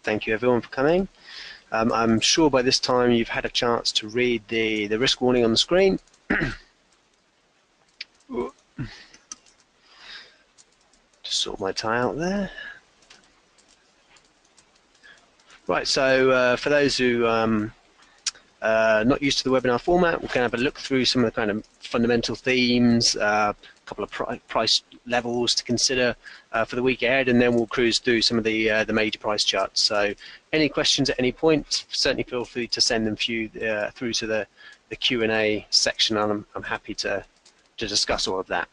Thank you everyone for coming. I'm sure by this time you've had a chance to read the risk warning on the screen. Just sort my tie out there. Right, so for those who not used to the webinar format, we're going to have a look through some of the kind of fundamental themes, a couple of price levels to consider for the week ahead, and then we'll cruise through some of the major price charts. So any questions at any point, certainly feel free to send them through to the Q&A section, and I'm happy to discuss all of that.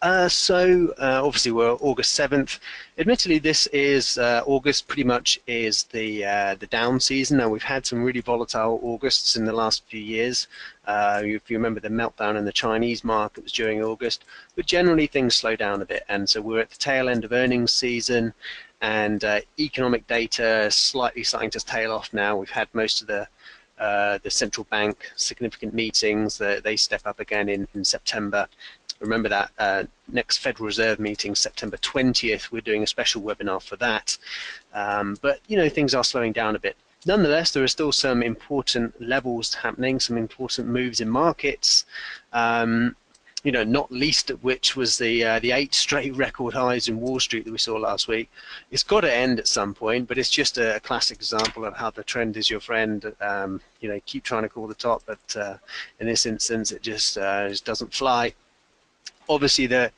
Obviously we're August 7th. Admittedly, this is August pretty much is the down season. Now, we've had some really volatile Augusts in the last few years. If you remember the meltdown in the Chinese market was during August, but generally things slow down a bit, and so we're at the tail end of earnings season, and economic data slightly starting to tail off now. We've had most of the central bank significant meetings. They step up again in September. Remember that next Federal Reserve meeting, September 20th, we're doing a special webinar for that. But, you know, things are slowing down a bit. Nonetheless, there are still some important levels happening, some important moves in markets, you know, not least of which was the 8 straight record highs in Wall Street that we saw last week. It's got to end at some point, but it's just a classic example of how the trend is your friend. You know, keep trying to call the top, but in this instance, it just doesn't fly. Obviously, the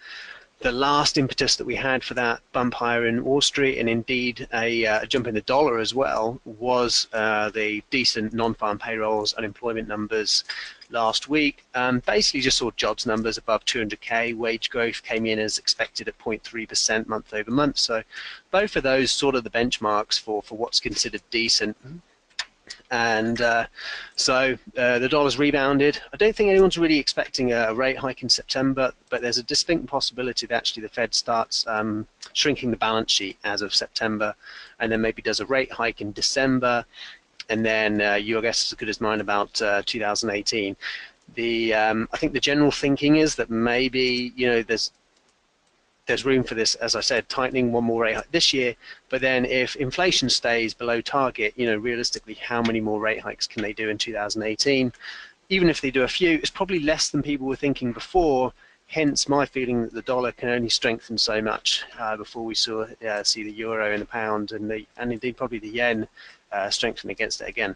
last impetus that we had for that bump higher in Wall Street, and indeed a jump in the dollar as well, was the decent non-farm payrolls, unemployment numbers last week. Basically just saw jobs numbers above 200K. Wage growth came in as expected at 0.3% month over month. So both of those sort of the benchmarks for what's considered decent. And so the dollar's rebounded. I don't think anyone's really expecting a rate hike in September, but there's a distinct possibility that actually the Fed starts shrinking the balance sheet as of September, and then maybe does a rate hike in December, and then your guess is as good as mine about 2018. I think the general thinking is that maybe, you know, there's room for this, as I said, tightening one more rate hike this year, but then if inflation stays below target, you know, realistically, how many more rate hikes can they do in 2018? Even if they do a few, it's probably less than people were thinking before, hence my feeling that the dollar can only strengthen so much before we see the euro and the pound and indeed probably the yen strengthen against it again.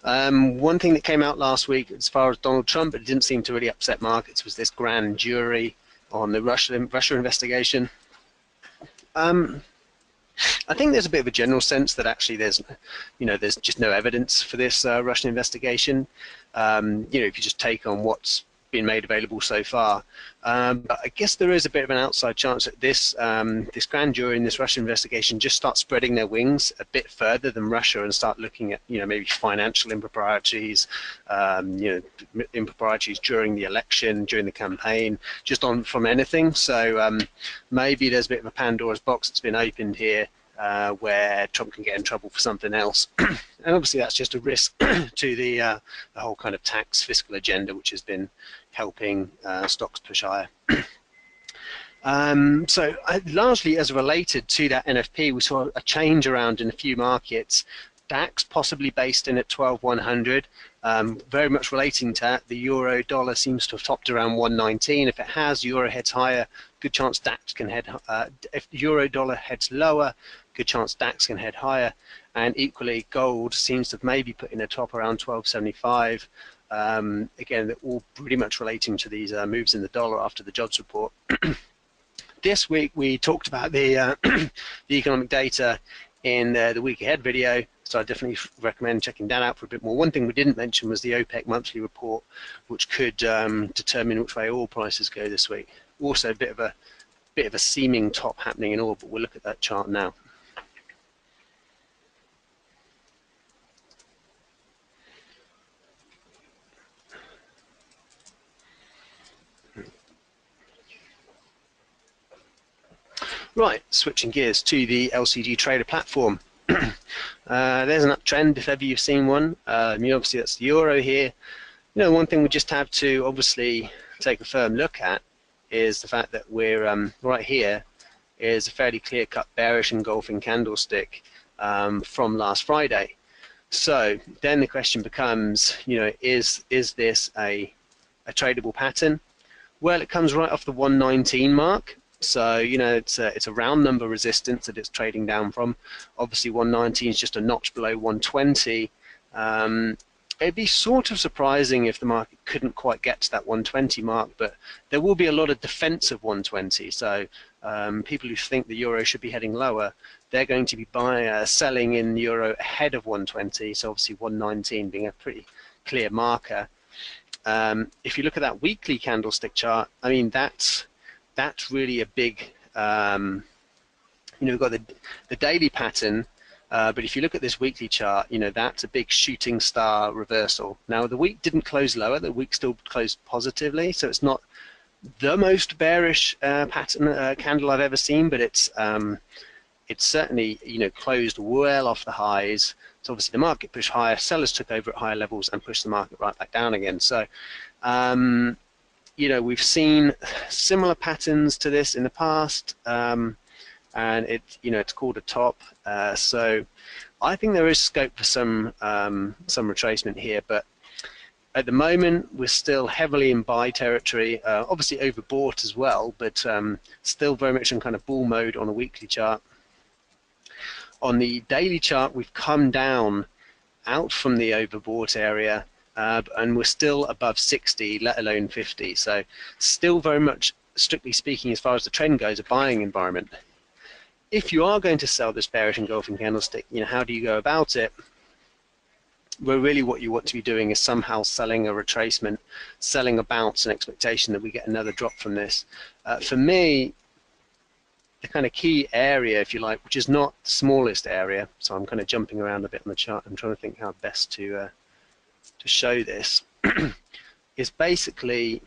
One thing that came out last week as far as Donald Trump, but it didn't seem to really upset markets, was this grand jury on the Russia investigation. I think there's a bit of a general sense that actually there's just no evidence for this Russian investigation. You know, if you just take on what's been made available so far. But I guess there is a bit of an outside chance that this grand jury in this Russian investigation just start spreading their wings a bit further than Russia and start looking at, you know, maybe financial improprieties, you know, improprieties during the election, during the campaign, just from anything. So maybe there's a bit of a Pandora's box that's been opened here, where Trump can get in trouble for something else. And obviously that's just a risk to the whole kind of tax fiscal agenda, which has been helping stocks push higher. So largely as related to that NFP, we saw a change around in a few markets. DAX possibly based in at 12,100, very much relating to that. The euro dollar seems to have topped around 119. If it has, euro heads higher, good chance DAX can head, if euro dollar heads lower, good chance DAX can head higher. And equally, gold seems to have maybe put in a top around 1275. Again, they're all pretty much relating to these moves in the dollar after the jobs report. This week we talked about the economic data in the week ahead video, so I definitely recommend checking that out for a bit more. One thing we didn't mention was the OPEC monthly report, which could determine which way oil prices go this week. Also a bit of a seeming top happening in oil, but we'll look at that chart now. Right, switching gears to the LCG trader platform. There's an uptrend if ever you've seen one. I mean, obviously that's the euro here. You know, one thing we just have to obviously take a firm look at is the fact that we're right here is a fairly clear-cut bearish engulfing candlestick from last Friday. So then the question becomes, is this a tradable pattern? Well, it comes right off the 119 mark. So, it's a round number resistance that it's trading down from. Obviously, 119 is just a notch below 120. It'd be sort of surprising if the market couldn't quite get to that 120 mark, but there will be a lot of defense of 120. So people who think the euro should be heading lower, they're going to be selling in euro ahead of 120. So obviously 119 being a pretty clear marker. If you look at that weekly candlestick chart, I mean, that's really a big, we've got the daily pattern. But if you look at this weekly chart, that's a big shooting star reversal. Now, the week didn't close lower. The week still closed positively, so it's not the most bearish pattern candle I've ever seen, but it's certainly, closed well off the highs. So obviously the market pushed higher, sellers took over at higher levels and pushed the market right back down again. So, we've seen similar patterns to this in the past. And it's called a top, so I think there is scope for some retracement here, but at the moment we're still heavily in buy territory, obviously overbought as well, but still very much in kind of bull mode on a weekly chart. On the daily chart, we've come down out from the overbought area, and we're still above 60, let alone 50, so still very much, strictly speaking, as far as the trend goes, a buying environment. If you are going to sell this bearish engulfing candlestick, how do you go about it? Well, really what you want to be doing is somehow selling a retracement, selling a bounce, an expectation that we get another drop from this. For me, the kind of key area, if you like, which is not the smallest area, so I'm kind of jumping around a bit on the chart, I'm trying to think how best to show this, is basically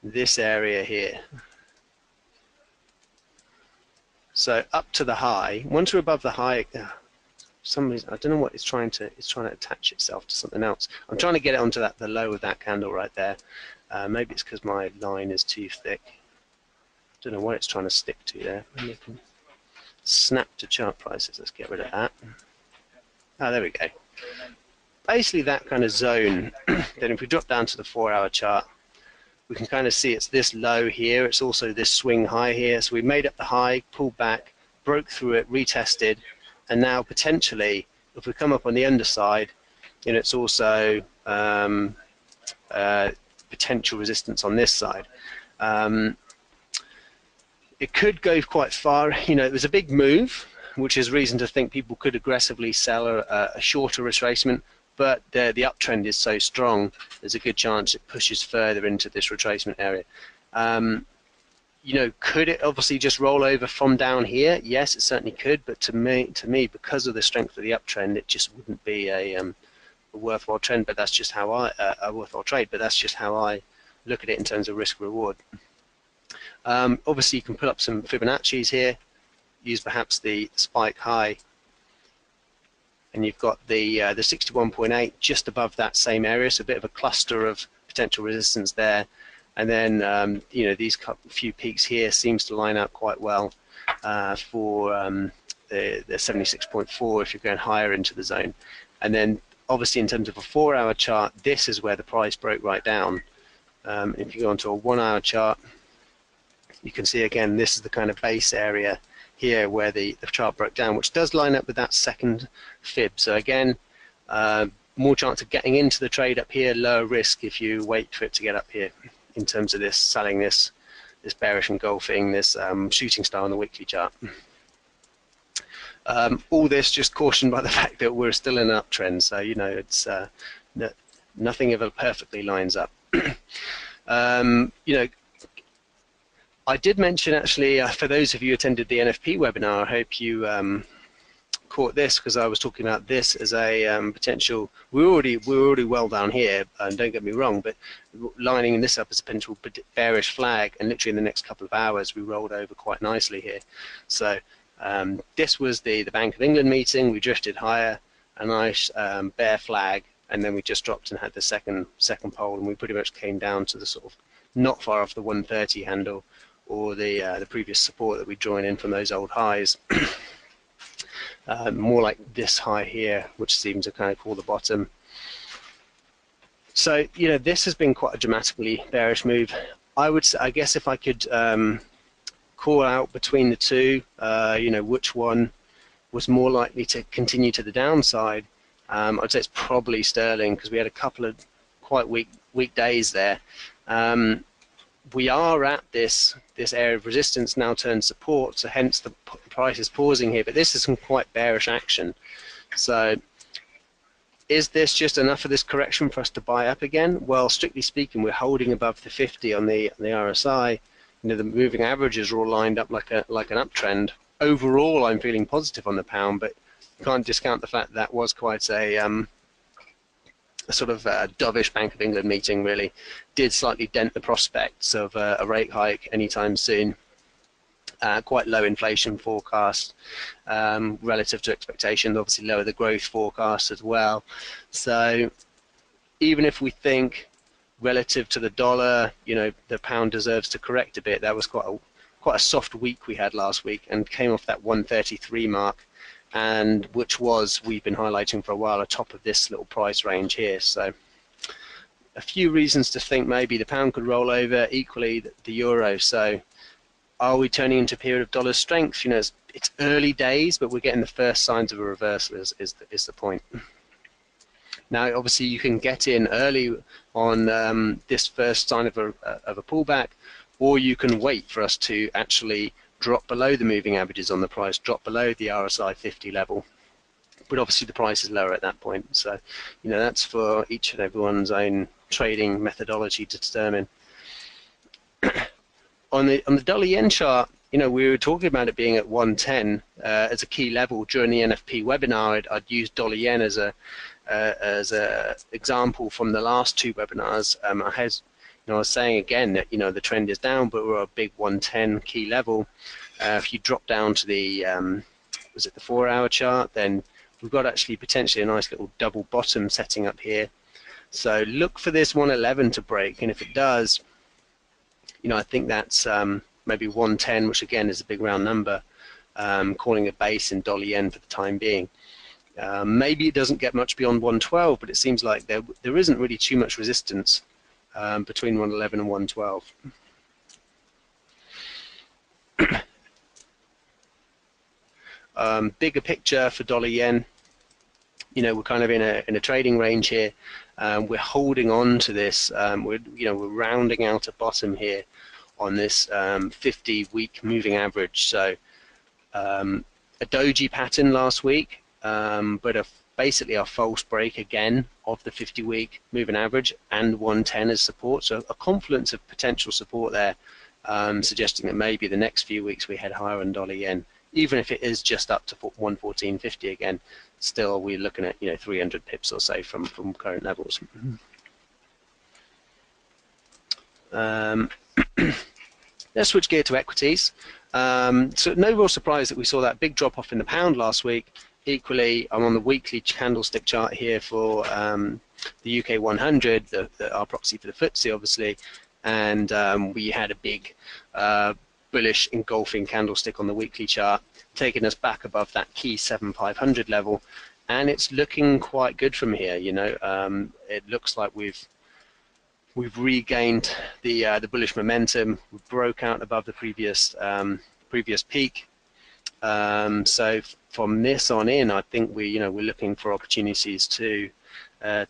this area here. So up to the high. Once we're above the high, for some reason I don't know what it's trying to attach itself to something else. I'm trying to get it onto the low of that candle right there. Maybe it's because my line is too thick. I don't know what it's trying to stick to there. Maybe I can snap to chart prices. Let's get rid of that. Ah, there we go. Basically that kind of zone. Then if we drop down to the 4-hour chart, we can kind of see it's this low here. It's also this swing high here. So we made up the high, pulled back, broke through it, retested, and now potentially, if we come up on the underside, it's also potential resistance on this side. It could go quite far. It was a big move, which is reason to think people could aggressively sell a shorter retracement. But the uptrend is so strong, there's a good chance it pushes further into this retracement area. Could it obviously just roll over from down here? Yes, it certainly could. But to me, because of the strength of the uptrend, it just wouldn't be a worthwhile trend. But that's just how a worthwhile trade. But that's just how I look at it in terms of risk reward. Obviously, you can put up some Fibonacci's here. Use perhaps the spike high. And you've got the 61.8 just above that same area, so a bit of a cluster of potential resistance there. And then these few peaks here seems to line up quite well for the 76.4 if you're going higher into the zone. And then obviously in terms of a 4-hour chart, this is where the price broke right down. If you go onto a 1-hour chart, you can see again this is the kind of base area here where the chart broke down, which does line up with that second fib. So again, more chance of getting into the trade up here, lower risk if you wait for it to get up here in terms of this selling this bearish engulfing, this shooting star on the weekly chart. All this just cautioned by the fact that we're still in an uptrend, so it's nothing ever perfectly lines up. I did mention actually, for those of you who attended the NFP webinar, I hope you caught this because I was talking about this as a potential. We're already well down here, and don't get me wrong, but lining this up as a potential bearish flag, and literally in the next couple of hours we rolled over quite nicely here. So this was the Bank of England meeting. We drifted higher, a nice bear flag, and then we just dropped and had the second pole, and we pretty much came down to the sort of not far off the 130 handle. or the previous support that we join in from those old highs. More like this high here, which seems to kind of call the bottom. So, this has been quite a dramatically bearish move. I guess if I could call out between the two, which one was more likely to continue to the downside, I'd say it's probably sterling, because we had a couple of quite weak days there. We are at this area of resistance now turned support, so hence the price is pausing here, but this is some quite bearish action. So is this just enough of this correction for us to buy up again? Well, strictly speaking, we're holding above the 50 on the RSI. The moving averages are all lined up like an uptrend. Overall, I'm feeling positive on the pound, but you can't discount the fact that was quite a sort of dovish Bank of England meeting. Really did slightly dent the prospects of a rate hike anytime soon. Quite low inflation forecast relative to expectations, obviously lower the growth forecast as well. So even if we think relative to the dollar, the pound deserves to correct a bit, that was quite a soft week we had last week, and came off that 133 mark, and which was, we've been highlighting for a while, atop of this little price range here. So a few reasons to think maybe the pound could roll over, equally the euro. So are we turning into a period of dollar strength? It's early days, but we're getting the first signs of a reversal is the point. Now, obviously, you can get in early on this first sign of a pullback, or you can wait for us to actually drop below the moving averages on the price, drop below the RSI 50 level. But obviously, the price is lower at that point. So, that's for each and everyone's own trading methodology to determine. On the dollar yen chart, we were talking about it being at 110 as a key level during the NFP webinar. I'd used dollar yen as a example from the last two webinars. I was saying again that the trend is down, but we're at a big 110 key level. If you drop down to the was it the 4-hour chart, then we've got actually potentially a nice little double bottom setting up here. So look for this 111 to break, and if it does, I think that's maybe 110, which again is a big round number, calling a base in dollar yen for the time being. Maybe it doesn't get much beyond 112, but it seems like there isn't really too much resistance between 111 and 112. Bigger picture for dollar yen, we're kind of in a trading range here. We're holding on to this. We're rounding out a bottom here on this 50-week moving average. So a doji pattern last week, but basically a false break again of the 50-week moving average and 110 as support. So a confluence of potential support there, suggesting that maybe the next few weeks we head higher on dollar yen, even if it is just up to 114.50 again. Still, we're looking at 300 pips or so from current levels. Let's switch gear to equities. So no real surprise that we saw that big drop off in the pound last week. Equally, I'm on the weekly candlestick chart here for the UK 100, our proxy for the FTSE, obviously, and we had a big bullish engulfing candlestick on the weekly chart, taking us back above that key 7,500 level, and it's looking quite good from here. It looks like we've regained the bullish momentum. We broke out above the previous peak. So from this on in, I think we're looking for opportunities to go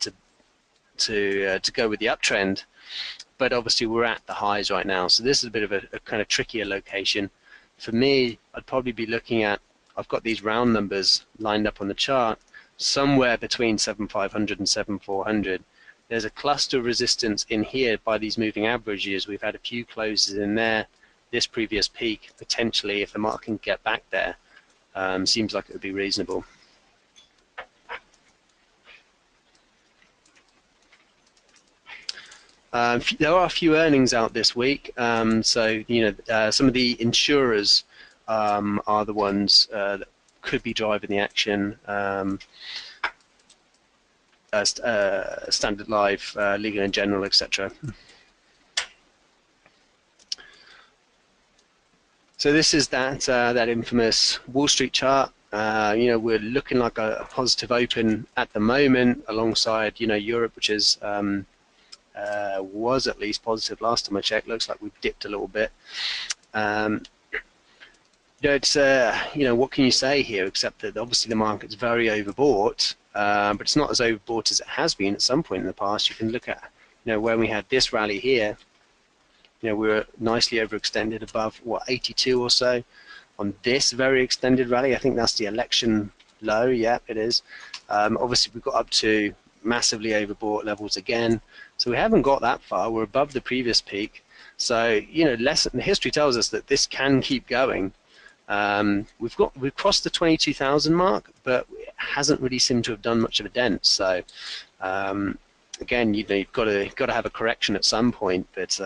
with the uptrend. But obviously we're at the highs right now, so this is a bit of a kind of trickier location. For me, I'd probably be looking at, I've got these round numbers lined up on the chart, somewhere between 7,500 and 7,400. There's a cluster of resistance in here by these moving averages. We've had a few closes in there. This previous peak, potentially, if the market can get back there, seems like it would be reasonable. There are a few earnings out this week, so some of the insurers are the ones that could be driving the action. Standard Life, Legal and General, etc. So this is that infamous Wall Street chart. You know, we're looking like a positive open at the moment, alongside, you know, Europe, which is was at least positive last time I checked. Looks like we've dipped a little bit. You know, it's you know, what can you say here except that obviously the market's very overbought, but it's not as overbought as it has been at some point in the past. You can look at, you know, when we had this rally here, you know, we were nicely overextended above what, 82 or so on this very extended rally. I think that's the election low. Yeah, it is. Obviously we got up to massively overbought levels again, so we haven't got that far. We're above the previous peak, so you know, history tells us that this can keep going. We've crossed the 22,000 mark, but it hasn't really seemed to have done much of a dent. So again, you know, you've got to have a correction at some point, but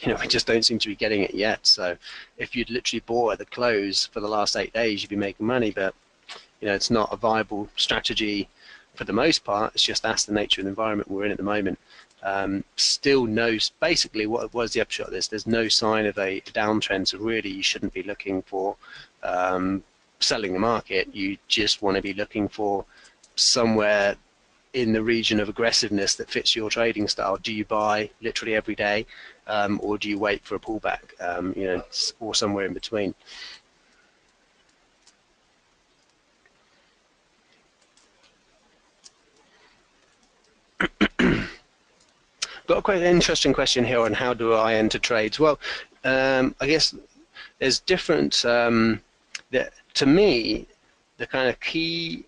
you know, we just don't seem to be getting it yet. So if you'd literally bought at the close for the last 8 days, you'd be making money, but you know, it's not a viable strategy for the most part. It's just that's the nature of the environment we're in at the moment. Still no, basically what was the upshot of this, there's no sign of a downtrend, so really you shouldn't be looking for selling the market. You just want to be looking for somewhere in the region of aggressiveness that fits your trading style. Do you buy literally every day, or do you wait for a pullback, you know, or somewhere in between? Got quite an interesting question here on how do I enter trades. Well, I guess there's different, to me, the kind of key,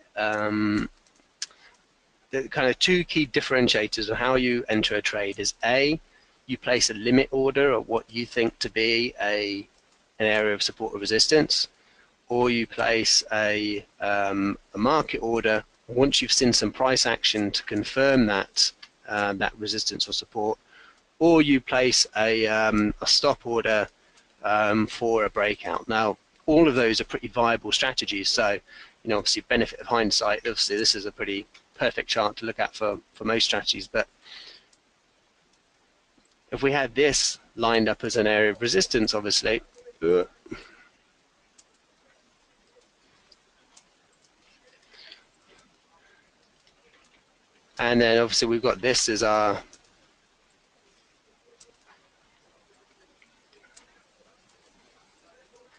the kind of two key differentiators of how you enter a trade is A, you place a limit order of what you think to be an area of support or resistance, or you place a market order once you've seen some price action to confirm that that resistance or support, or you place a stop order for a breakout. Now, all of those are pretty viable strategies. So, you know, obviously, benefit of hindsight. Obviously, this is a pretty perfect chart to look at for most strategies. But if we had this lined up as an area of resistance, obviously, and then obviously we've got this as our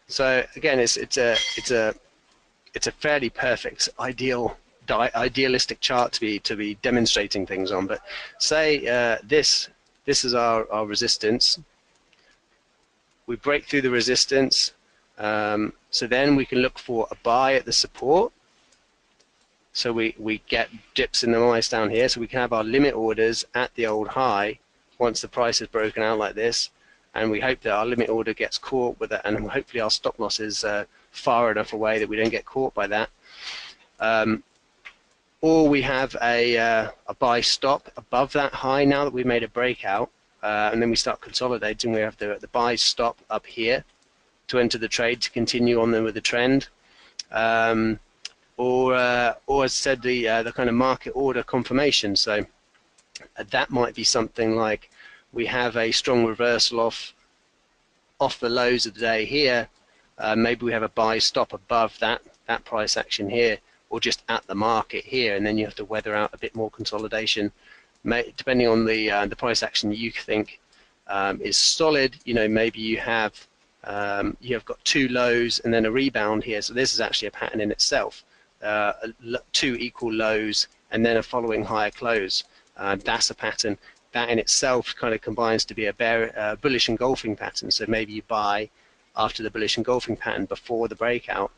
so again it's a fairly perfect idealistic chart to be demonstrating things on. But say this is our resistance. We break through the resistance, so then we can look for a buy at the support. So we get dips in the price down here, so we can have our limit orders at the old high once the price is broken out like this, and we hope that our limit order gets caught with it, and hopefully our stop loss is far enough away that we don't get caught by that. Or we have a buy stop above that high now that we've made a breakout, and then we start consolidating. We have the buy stop up here to enter the trade to continue on with the trend. Or as I said, the kind of market order confirmation. So that might be something like we have a strong reversal off the lows of the day here. Maybe we have a buy stop above that price action here, or just at the market here, and then you have to weather out a bit more consolidation, depending on the price action that you think is solid. You know, maybe you have got two lows and then a rebound here. So this is actually a pattern in itself. Two equal lows and then a following higher close. That's a pattern that in itself kind of combines to be a bullish engulfing pattern. So maybe you buy after the bullish engulfing pattern before the breakout.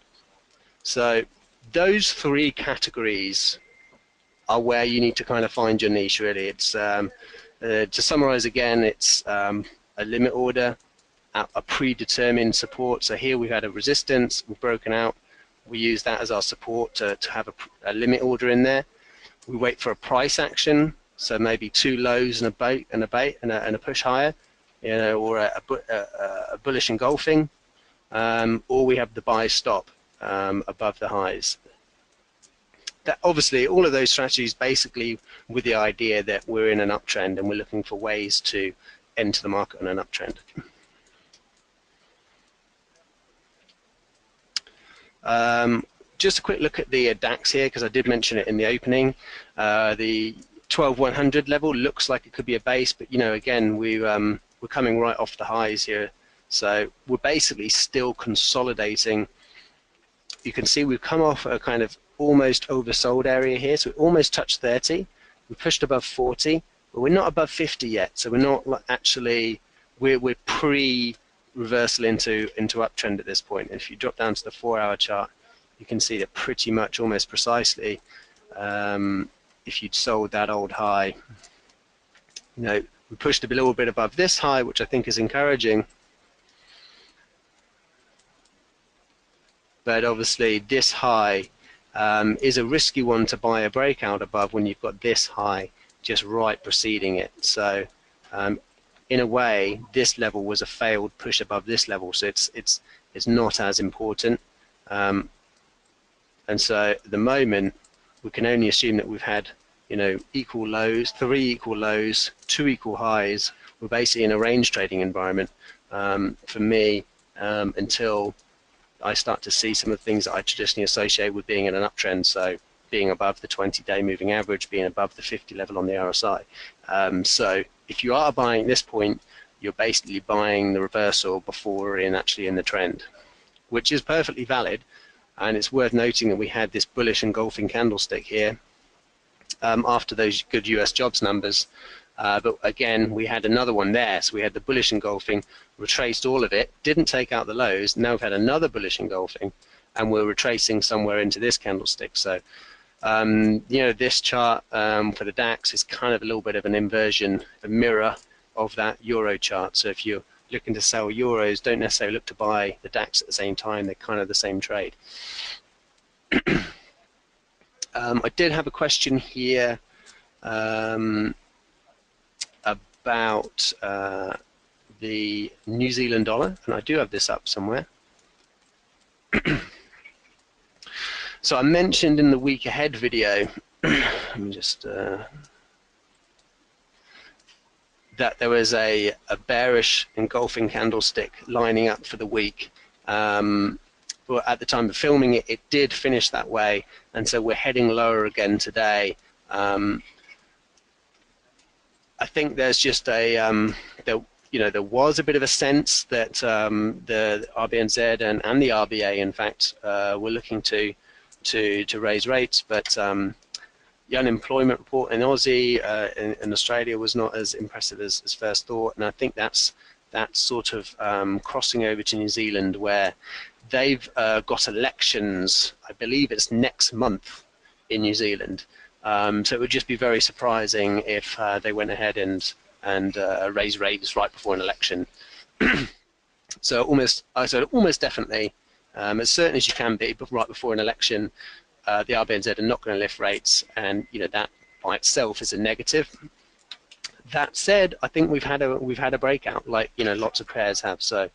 So those three categories are where you need to kind of find your niche, really. It's to summarize again, it's a limit order at a predetermined support. So here we've had a resistance, we've broken out. We use that as our support to have a limit order in there. We wait for a price action, so maybe two lows and a push higher, you know, or a bullish engulfing, or we have the buy stop above the highs. That obviously all of those strategies basically with the idea that we're in an uptrend and we're looking for ways to enter the market on an uptrend. Just a quick look at the DAX here, because I did mention it in the opening. The 12,100 level looks like it could be a base, but again, we're coming right off the highs here, so we're basically still consolidating. You can see we've come off a kind of almost oversold area here, so we almost touched 30. We pushed above 40, but we're not above 50 yet, so we're not actually, we're pre-reversal into uptrend at this point. And if you drop down to the 4-hour chart, you can see that pretty much almost precisely, if you'd sold that old high, we pushed a little bit above this high, which I think is encouraging. But obviously this high is a risky one to buy a breakout above when you've got this high just right preceding it. So in a way, this level was a failed push above this level, so it's not as important. And so at the moment, we can only assume that we've had equal lows, 3 equal lows, 2 equal highs. We're basically in a range trading environment for me until I start to see some of the things that I traditionally associate with being in an uptrend. So being above the 20-day moving average, being above the 50 level on the RSI. So if you are buying at this point, you're basically buying the reversal before we're actually in the trend, which is perfectly valid. And it's worth noting that we had this bullish engulfing candlestick here after those good US jobs numbers. But again, we had another one there. So we had the bullish engulfing, retraced all of it, didn't take out the lows. Now we've had another bullish engulfing, and we're retracing somewhere into this candlestick. So, this chart for the DAX is kind of a little bit of an inversion, a mirror of that Euro chart. So if you're looking to sell euros, don't necessarily look to buy the DAX at the same time. They're kind of the same trade. I did have a question here about the New Zealand dollar, and I do have this up somewhere. So I mentioned in the week ahead video, let me just that there was a bearish engulfing candlestick lining up for the week. But at the time of filming it, it did finish that way, and so we're heading lower again today. I think there's just a there was a bit of a sense that the RBNZ and the RBA, in fact, were looking to raise rates, but the unemployment report in Aussie in Australia was not as impressive as first thought, and I think that's sort of crossing over to New Zealand, where they've got elections. I believe it's next month in New Zealand, so it would just be very surprising if they went ahead and raised rates right before an election. So almost definitely, as certain as you can be, but right before an election, the RBNZ are not going to lift rates, and that by itself is a negative. That said, I think we've had a breakout, like lots of pairs have. So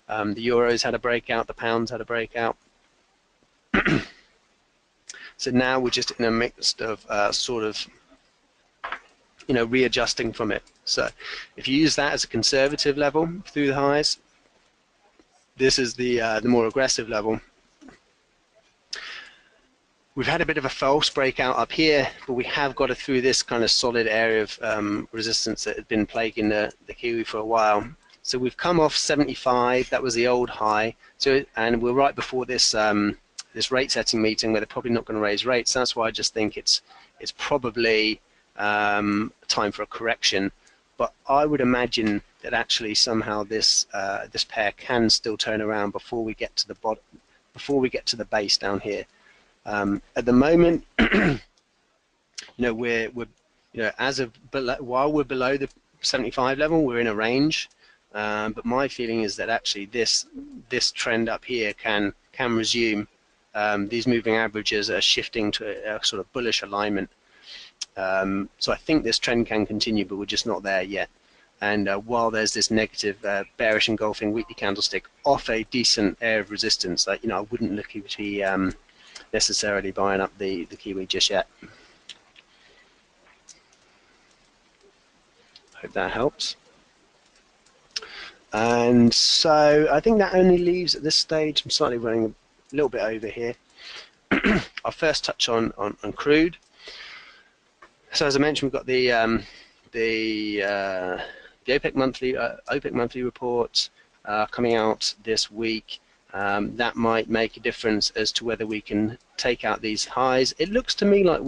the euros had a breakout, the pounds had a breakout. So now we're just in a mix of sort of readjusting from it. So if you use that as a conservative level through the highs, this is the more aggressive level. We've had a bit of a false breakout up here, but we have got it through this kind of solid area of resistance that had been plaguing the Kiwi for a while. So we've come off 75. That was the old high. So, and we're right before this this rate setting meeting where they're probably not going to raise rates. That's why I just think it's probably time for a correction. But I would imagine that actually somehow this this pair can still turn around before we get to the bottom, before we get to the base down here. At the moment, we're as of while we're below the 75 level, we're in a range. But my feeling is that actually this trend up here can resume. These moving averages are shifting to a sort of bullish alignment. So I think this trend can continue, but we're just not there yet. And while there's this negative bearish engulfing weekly candlestick off a decent area of resistance, I wouldn't look to be necessarily buying up the Kiwi just yet. Hope that helps. And so I think that only leaves at this stage, I'm slightly running little bit over here. I'll first touch on crude. So as I mentioned, we've got the OPEC monthly report coming out this week. That might make a difference as to whether we can take out these highs. It looks to me like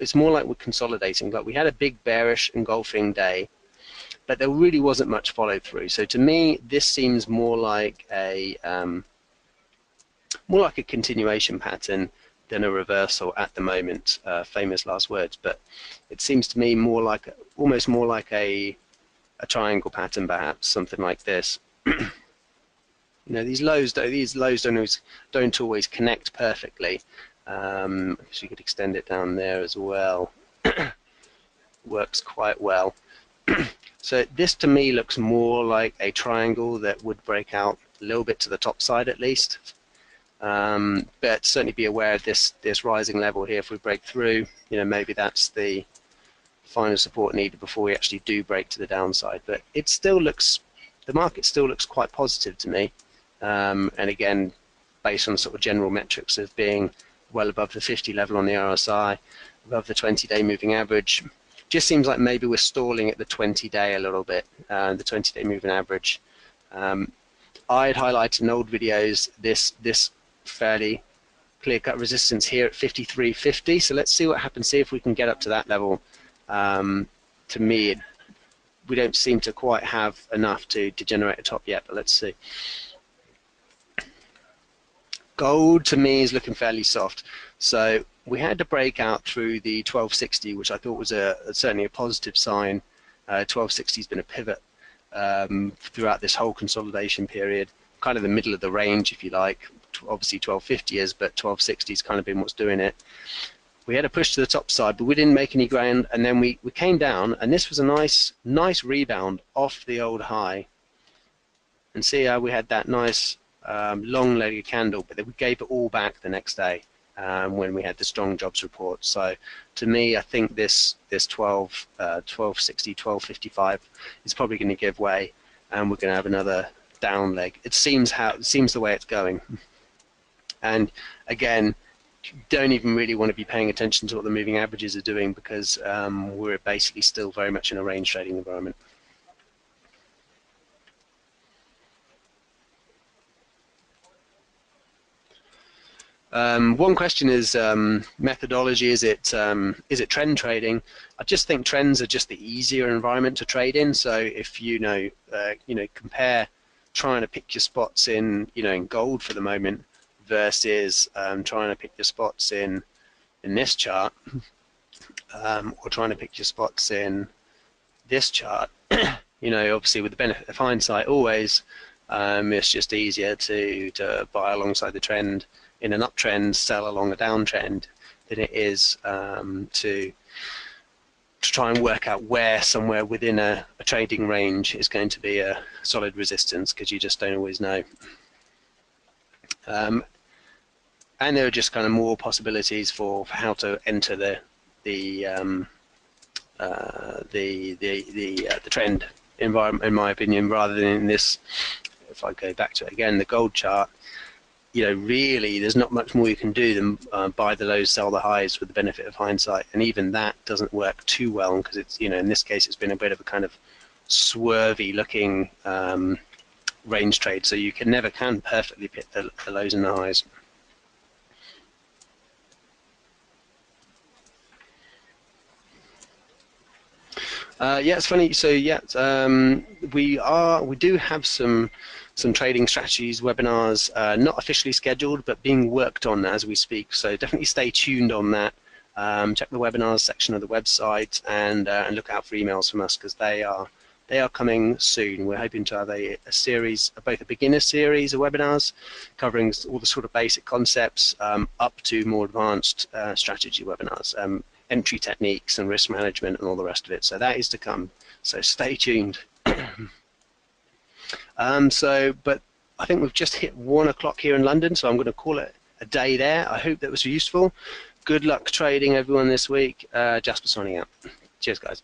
it's more like we're consolidating. Like we had a big bearish engulfing day, but there really wasn't much follow through. So to me, this seems more like a continuation pattern than a reversal at the moment. Famous last words, but it seems to me almost more like a triangle pattern, perhaps something like this. You know, these lows don't always connect perfectly. So you could extend it down there as well. Works quite well. So this to me looks more like a triangle that would break out a little bit to the top side at least. But certainly be aware of this rising level here. If we break through, you know, maybe that's the final support needed before we actually do break to the downside. But it still looks, the market still looks quite positive to me. And again, based on sort of general metrics of being well above the 50 level on the RSI, above the 20-day moving average, just seems like maybe we're stalling at the 20-day a little bit, the 20-day moving average. I'd highlighted in old videos this fairly clear-cut resistance here at 53.50. So let's see what happens, see if we can get up to that level. To me, we don't seem to quite have enough to generate a top yet, but let's see. Gold to me is looking fairly soft. So we had to break out through the 1260, which I thought was certainly a positive sign. 1260 has been a pivot throughout this whole consolidation period, kind of the middle of the range, if you like. Obviously 1250 is, but 1260 has kind of been what's doing it. We had a push to the top side, but we didn't make any ground, and then we came down, and this was a nice rebound off the old high. And see how we had that nice long-legged candle, but then we gave it all back the next day when we had the strong jobs report. So to me, I think this 1260, 1255 is probably going to give way, and we're going to have another down leg. It seems the way it's going. And again, don't even really want to be paying attention to what the moving averages are doing, because we're basically still very much in a range trading environment. One question is methodology. Is it trend trading? I just think trends are just the easier environment to trade in. So if compare trying to pick your spots in in gold for the moment versus trying to pick your spots in this chart, or trying to pick your spots in this chart. Obviously with the benefit of hindsight, always it's just easier to buy alongside the trend in an uptrend, sell along a downtrend, than it is to try and work out where somewhere within a trading range is going to be a solid resistance, because you just don't always know. And there are just kind of more possibilities for how to enter the trend environment, in my opinion, rather than in this. If I go back to it again, the gold chart. Really, there's not much more you can do than buy the lows, sell the highs with the benefit of hindsight, and even that doesn't work too well, because it's in this case it's been a bit of a kind of swervy-looking range trade, so you never can perfectly pick the lows and the highs. Yeah, it's funny. So yeah, we do have some trading strategies webinars, not officially scheduled, but being worked on as we speak. So definitely stay tuned on that. Check the webinars section of the website and look out for emails from us, because they are coming soon. We're hoping to have a series, both a beginner series of webinars covering all the sort of basic concepts, up to more advanced strategy webinars, entry techniques and risk management and all the rest of it. So that is to come. So stay tuned. But I think we've just hit 1 o'clock here in London, so I'm going to call it a day there. I hope that was useful. Good luck trading, everyone, this week. Jasper signing out. Cheers, guys.